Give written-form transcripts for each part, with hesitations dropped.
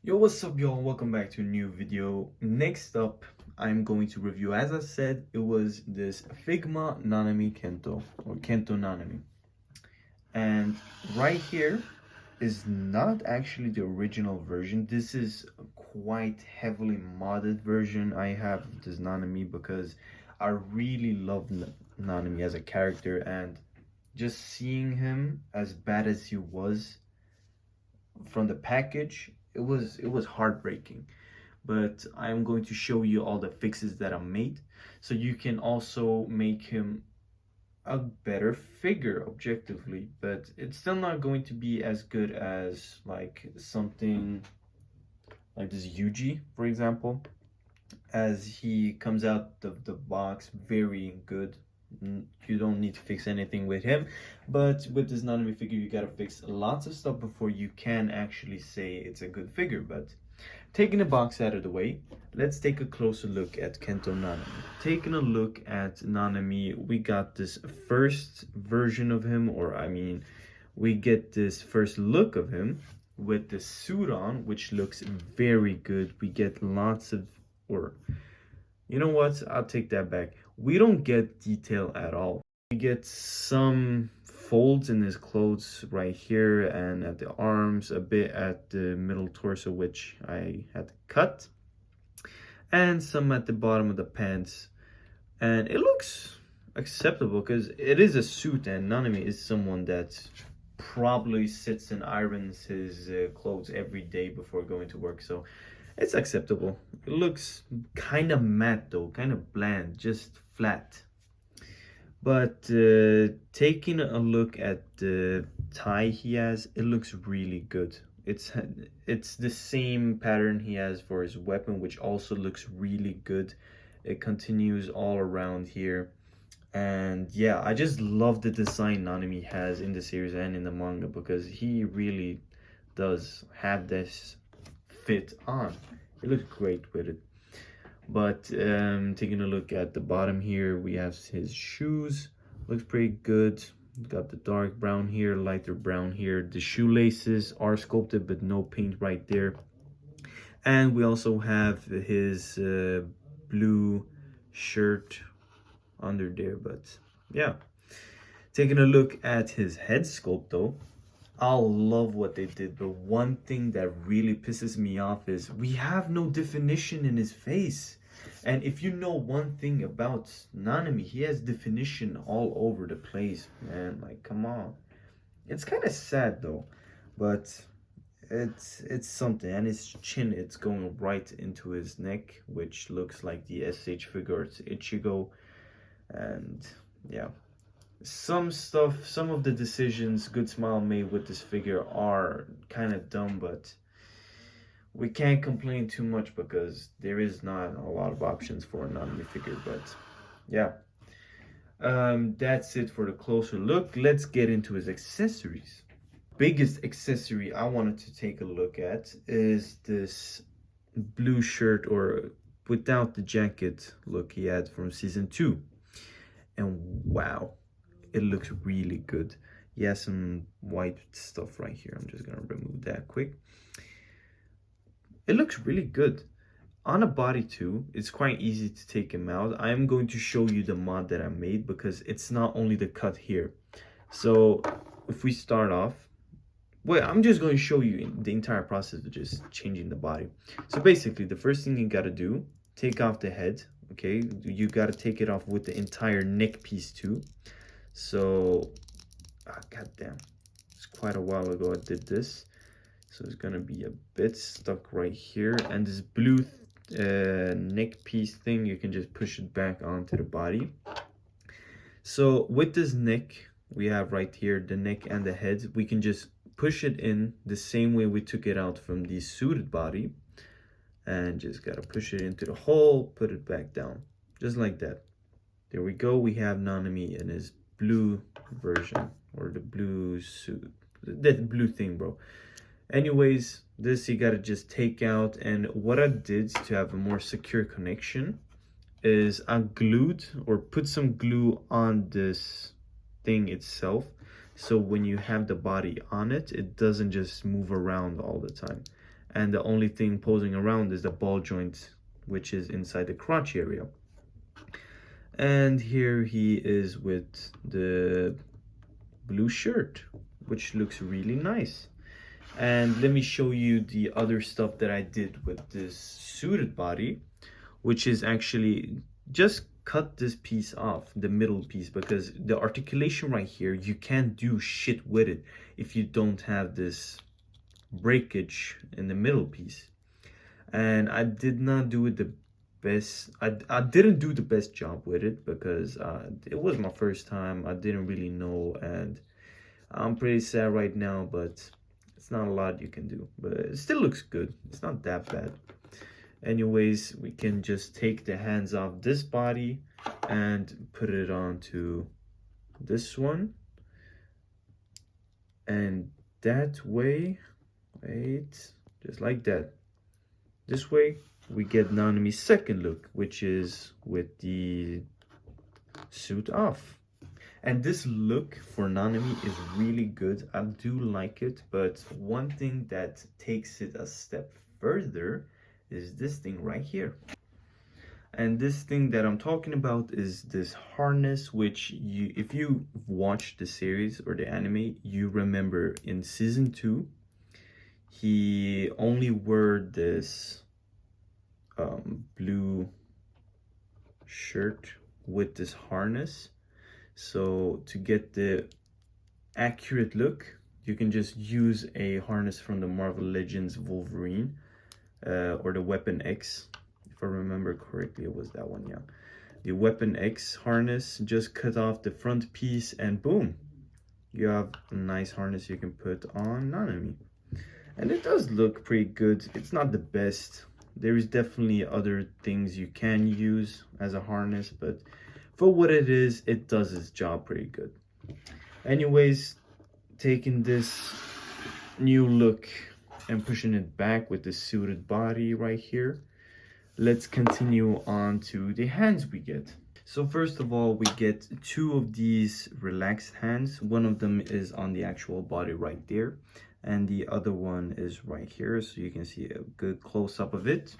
Yo, what's up, y'all? Welcome back to a new video. Next up, I'm going to review, as I said, it was this FIGMA Nanami Kento, or Kento Nanami. And right here is not actually the original version. This is a quite heavily modded version. I have this Nanami because I really love Nanami as a character, and just seeing him as bad as he was from the package, it was heartbreaking. But I'm going to show you all the fixes that I made so you can also make him a better figure objectively, but it's still not going to be as good as like something like this Yuji, for example, as he comes out of the box very good. You don't need to fix anything with him, but with this Nanami figure you gotta fix lots of stuff before you can actually say it's a good figure. But taking the box out of the way, let's take a closer look at Kento Nanami. Taking a look at Nanami, we got this first version of him, or I mean, we get this first look of him with the suit on, which looks very good. We get lots of, or you know what, I'll take that back. We don't get detail at all. We get some folds in his clothes right here and at the arms, a bit at the middle torso, which I had to cut, and some at the bottom of the pants. And it looks acceptable because it is a suit, and Nanami is someone that probably sits and irons his clothes every day before going to work, so it's acceptable. It looks kind of matte though, kind of bland, just flat. But taking a look at the tie he has, it looks really good. It's the same pattern he has for his weapon, which also looks really good. It continues all around here. And yeah, I just love the design Nanami has in the series and in the manga, because he really does have this fit on. It looks great with it. But taking a look at the bottom here, we have his shoes. Looks pretty good. Got the dark brown here, lighter brown here. The shoelaces are sculpted but no paint right there. And we also have his blue shirt under there. But yeah, taking a look at his head sculpt though, I love what they did, but one thing that really pisses me off is we have no definition in his face. And if you know one thing about Nanami, he has definition all over the place, man. Like, come on. It's kind of sad though, but it's something. And his chin, it's going right into his neck, which looks like the SH figure. It's Ichigo. And yeah, some of the decisions Good Smile made with this figure are kind of dumb, but we can't complain too much because there is not a lot of options for a Nanami figure. But yeah, that's it for the closer look. Let's get into his accessories. Biggest accessory I wanted to take a look at is this blue shirt, or without the jacket look he had from season 2. And wow, it looks really good. He has some white stuff right here. I'm just gonna remove that quick. It looks really good. On a body too, it's quite easy to take him out. I am going to show you the mod that I made, because it's not only the cut here. So if we start off, well, I'm just going to show you the entire process of just changing the body. So basically, the first thing you gotta do, take off the head. Okay, you gotta take it off with the entire neck piece too. So, goddamn, it's quite a while ago I did this, so it's gonna be a bit stuck right here. And this blue neck piece thing, you can just push it back onto the body. So with this neck we have right here, the neck and the head, we can just push it in the same way we took it out from the suited body, and just gotta push it into the hole, put it back down, just like that. There we go. We have Nanami in his blue version, or the blue suit, that blue thing, bro. Anyways, this you gotta just take out. And what I did to have a more secure connection is I glued, or put some glue on this thing itself, so when you have the body on it, it doesn't just move around all the time. and the only thing posing around is the ball joint, which is inside the crotch area. And here he is with the blue shirt, which looks really nice. And let me show you the other stuff that I did with this suited body, which is actually just cut this piece off, the middle piece, because the articulation right here, you can't do shit with it if you don't have this breakage in the middle piece. And I did not do it the best. I didn't do the best job with it because it was my first time. I didn't really know, and I'm pretty sad right now, but it's not a lot you can do. But it still looks good. It's not that bad. Anyways, we can just take the hands off this body and put it onto this one. And that way, wait, just like that. This way, we get Nanami's second look, which is with the suit off. And this look for Nanami is really good. I do like it, but one thing that takes it a step further is this thing right here. And this thing that I'm talking about is this harness, which you, if you watch the series or the anime, you remember in season 2, he only wore this blue shirt with this harness. So to get the accurate look, you can just use a harness from the Marvel Legends Wolverine or the Weapon X. If I remember correctly, it was that one, yeah. The Weapon X harness, just cut off the front piece and boom, you have a nice harness you can put on Nanami. And it does look pretty good. It's not the best. There is definitely other things you can use as a harness, but for what it is, it does its job pretty good. Anyways, taking this new look and pushing it back with the suited body right here, let's continue on to the hands we get. So first of all, we get 2 of these relaxed hands. One of them is on the actual body right there, and the other one is right here, so you can see a good close-up of it.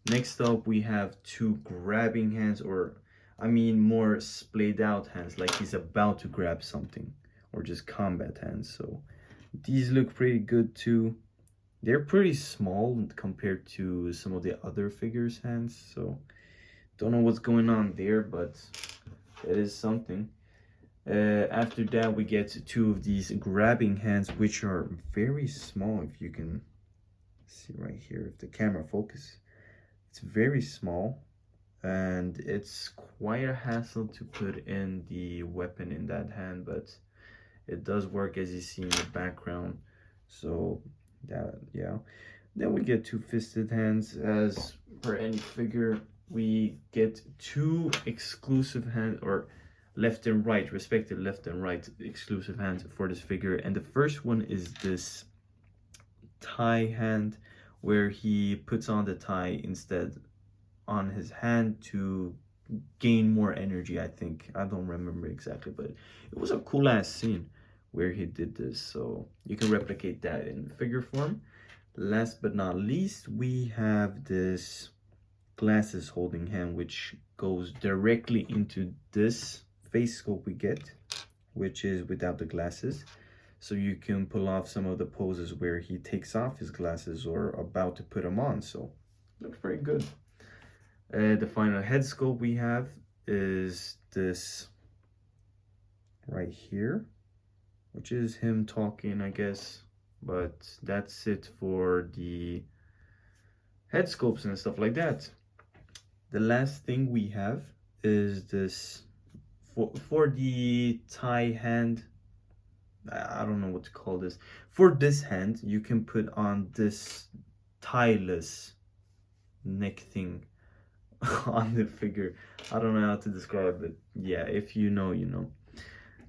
Next up, we have 2 grabbing hands, or I mean more splayed out hands, like he's about to grab something, or just combat hands. So these look pretty good too. They're pretty small compared to some of the other figures' hands, so don't know what's going on there, but it is something. After that, we get 2 of these grabbing hands, which are very small. If you can see right here, if the camera focus, it's very small, and it's quite a hassle to put in the weapon in that hand, but it does work, as you see in the background. So that, yeah. Then we get 2 fisted hands. As per any figure, we get 2 exclusive hands, or left and right, respective left and right exclusive hands for this figure. And the first one is this tie hand, where he puts on the tie instead on his hand to gain more energy, I think. I don't remember exactly, but it was a cool ass scene where he did this, so you can replicate that in figure form. Last but not least, we have this glasses holding hand, which goes directly into this face scope we get, which is without the glasses. So you can pull off some of the poses where he takes off his glasses or about to put them on. So looks pretty good. The final head sculpt we have is this right here, which is him talking, I guess. But that's it for the head sculpts and stuff like that. The last thing we have is this for the tie hand. I don't know what to call this. For this hand, you can put on this tieless neck thing on the figure. I don't know how to describe it, but yeah, if you know, you know.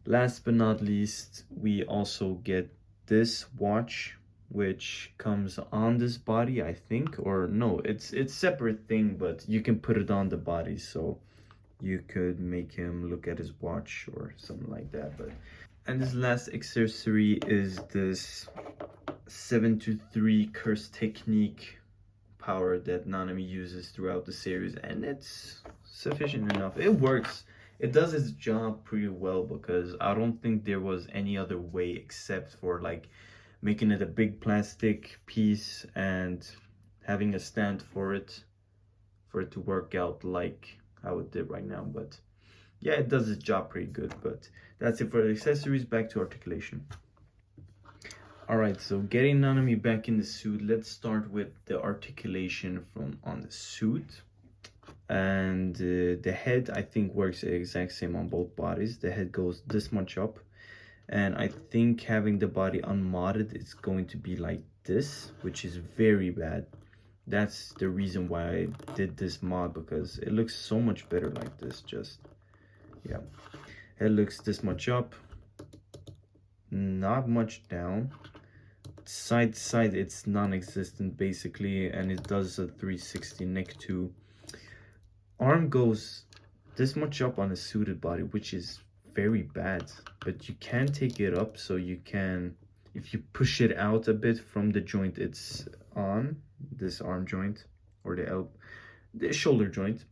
Last but not least, we also get this watch, which comes on this body, I think, or no, it's separate thing, but you can put it on the body, so you could make him look at his watch or something like that. But and this last accessory is this 7-3 curse technique power that Nanami uses throughout the series, and it's sufficient enough. It works. It does its job pretty well, because I don't think there was any other way except for like making it a big plastic piece and having a stand for it to work out like how it did right now. But yeah, it does its job pretty good. But that's it for the accessories. Back to articulation. Alright, so getting Nanami back in the suit, let's start with the articulation from on the suit. And the head, I think, works the exact same on both bodies. The head goes this much up, and I think having the body unmodded, it's going to be like this, which is very bad. That's the reason why I did this mod, because it looks so much better like this. Just, yeah, head looks this much up, not much down. Side to side, it's non-existent basically, and it does a 360 neck too. Arm goes this much up on a suited body, which is very bad, but you can take it up. So you can, if you push it out a bit from the joint it's on, this arm joint or the shoulder joint,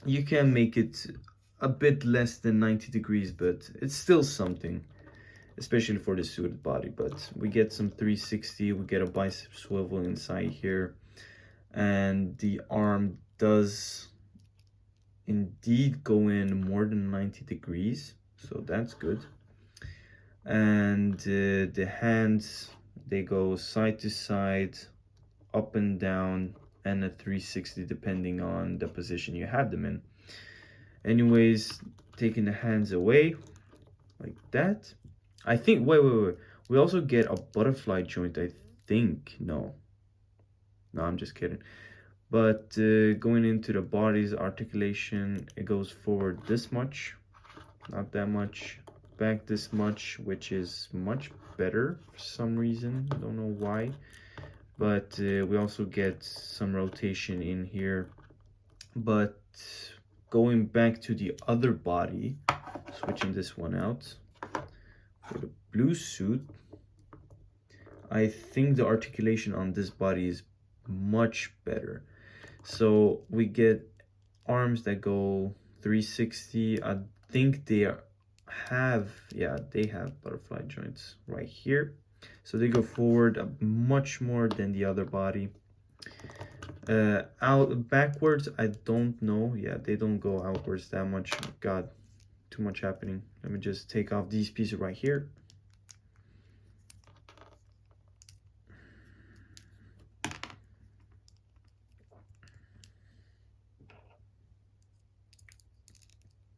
you can make it a bit less than 90 degrees, but it's still something, especially for the suited body. But we get some 360, we get a bicep swivel inside here, and the arm does indeed go in more than 90 degrees, so that's good. And the hands, they go side to side, up and down, and a 360 depending on the position you have them in. Anyways, taking the hands away like that, I think, wait, we also get a butterfly joint, I think. No, I'm just kidding. But going into the body's articulation, it goes forward this much, not that much, back this much, which is much better for some reason, I don't know why. But we also get some rotation in here. But going back to the other body, switching this one out, for the blue suit, I think the articulation on this body is much better. So we get arms that go 360. I think they have, yeah, they have butterfly joints right here. So they go forward much more than the other body. Out backwards, I don't know. Yeah, they don't go outwards that much. God, too much happening. Let me just take off these pieces right here.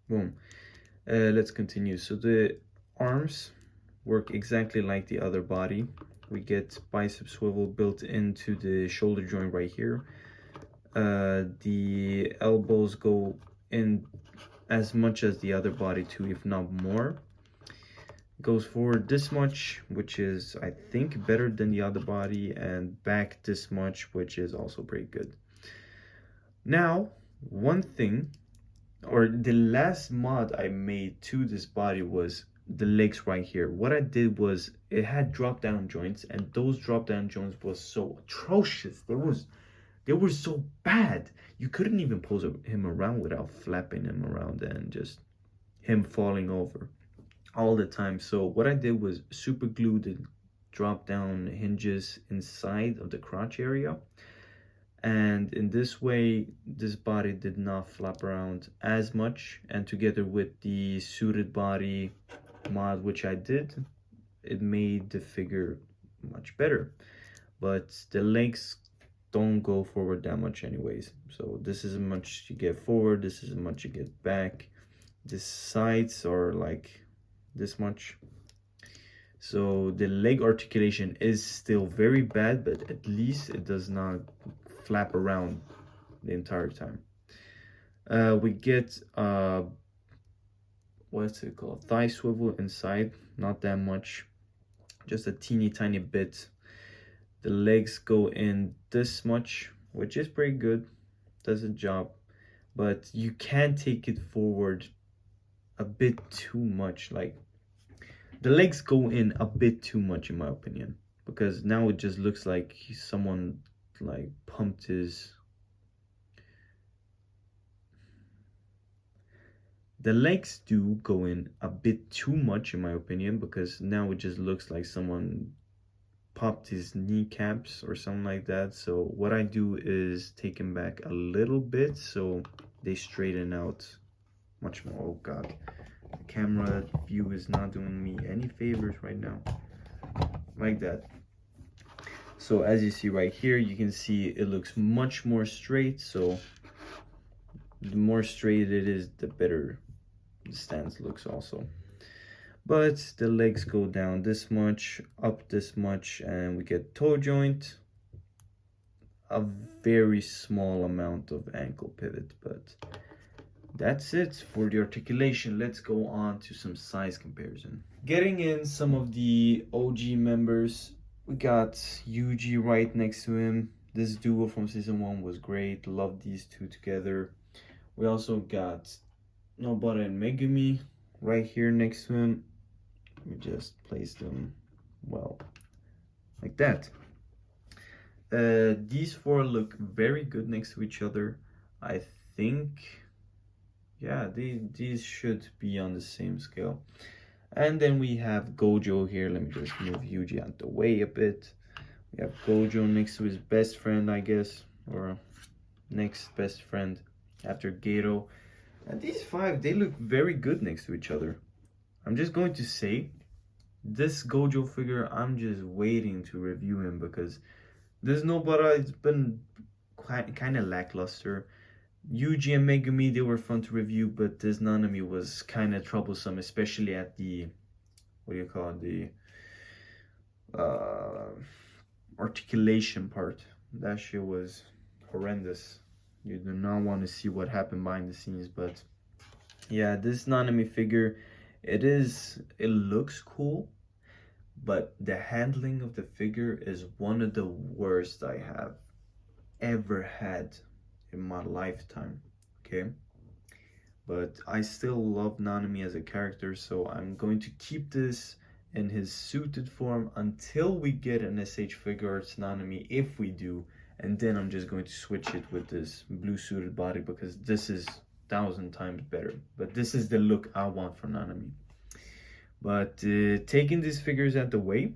Boom. Let's continue. So the arms work exactly like the other body. We get bicep swivel built into the shoulder joint right here. The elbows go in as much as the other body too, if not more. Goes forward this much, which is, I think, better than the other body, and back this much, which is also pretty good. Now, one thing, or the last mod I made to this body was the legs right here. What I did was, it had drop down joints, and those drop down joints was so atrocious. They were so bad. You couldn't even pose him around without flapping him around and just him falling over all the time. So what I did was super glue the drop down hinges inside of the crotch area, and in this way this body did not flap around as much. And together with the suited body mod which I did, it made the figure much better. But the legs don't go forward that much anyways. So this is how much you get forward, this is how much you get back. The sides are like this much. So the leg articulation is still very bad, but at least it does not flap around the entire time. We get what's it called, thigh swivel inside, not that much, just a teeny tiny bit. The legs go in this much, which is pretty good, does a job, but you can take it forward a bit too much. Like, the legs go in a bit too much in my opinion, because now it just looks like someone like pumped his. The legs do go in a bit too much in my opinion, because now it just looks like someone popped his kneecaps or something like that. So what I do is take him back a little bit so they straighten out much more. Oh god, the camera view is not doing me any favors right now. Like that. So as you see right here, you can see it looks much more straight. So the more straight it is, the better the stance looks also. But the legs go down this much, up this much, and we get toe joint, a very small amount of ankle pivot. But that's it for the articulation. Let's go on to some size comparison. Getting in some of the OG members, we got Yuji right next to him. This duo from season 1 was great. Love these two together. We also got Nobara and Megumi right here next to him. We just place them well, like that. These four look very good next to each other. I think, yeah, these should be on the same scale. And then we have Gojo here. Let me just move Yuji out the way a bit. We have Gojo next to his best friend, I guess, or next best friend after Geto. And these five, they look very good next to each other. I'm just going to say, this Gojo figure, I'm just waiting to review him because this Nobara, it's been kind of lackluster. Yuji and Megumi, they were fun to review, but this Nanami was kind of troublesome, especially at the, what do you call it, the articulation part. That shit was horrendous. You do not want to see what happened behind the scenes. But yeah, this Nanami figure, it looks cool, but the handling of the figure is one of the worst I have ever had in my lifetime. Okay, but I still love Nanami as a character, so I'm going to keep this in his suited form until we get an SH Figure Arts Nanami, if we do. And then I'm just going to switch it with this blue suited body because this is 1,000 times better. But this is the look I want for Nanami. But taking these figures out the way,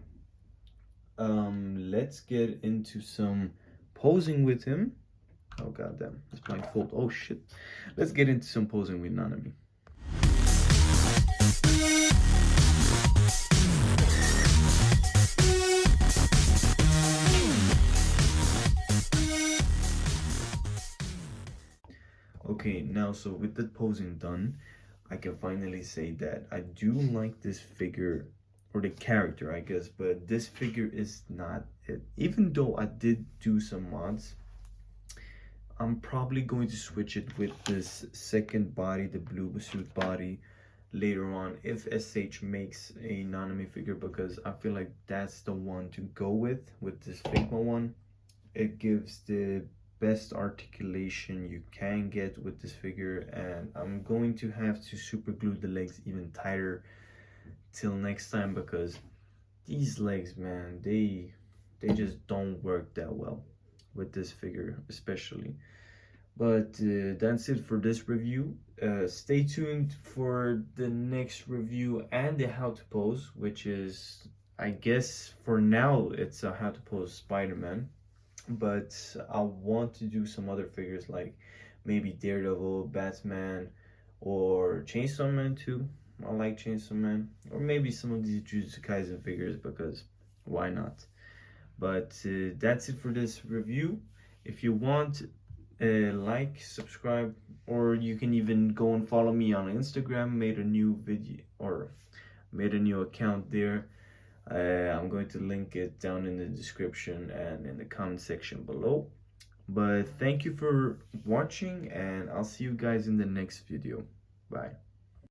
let's get into some posing with him. Oh goddamn, it's my fault. Oh shit. Let's get into some posing with Nanami. Okay, now so with the posing done, I can finally say that I do like this figure, or the character I guess, but this figure is not it. Even though I did do some mods, I'm probably going to switch it with this second body, the blue suit body, later on if SH makes a Nanami figure, because I feel like that's the one to go with this FIGMA one. It gives the best articulation you can get with this figure, and I'm going to have to super glue the legs even tighter till next time, because these legs, man, they just don't work that well with this figure especially. But that's it for this review. Stay tuned for the next review and the how to pose, which is, I guess for now it's a how to pose Spider-Man. But I want to do some other figures like maybe Daredevil, Batman, or Chainsaw Man too. I like Chainsaw Man, or maybe some of these Jujutsu Kaisen figures, because why not? But that's it for this review. If you want, like, subscribe, or you can even go and follow me on Instagram. Made a new video, or made a new account there. I'm going to link it down in the description and in the comment section below. But thank you for watching, and I'll see you guys in the next video. Bye.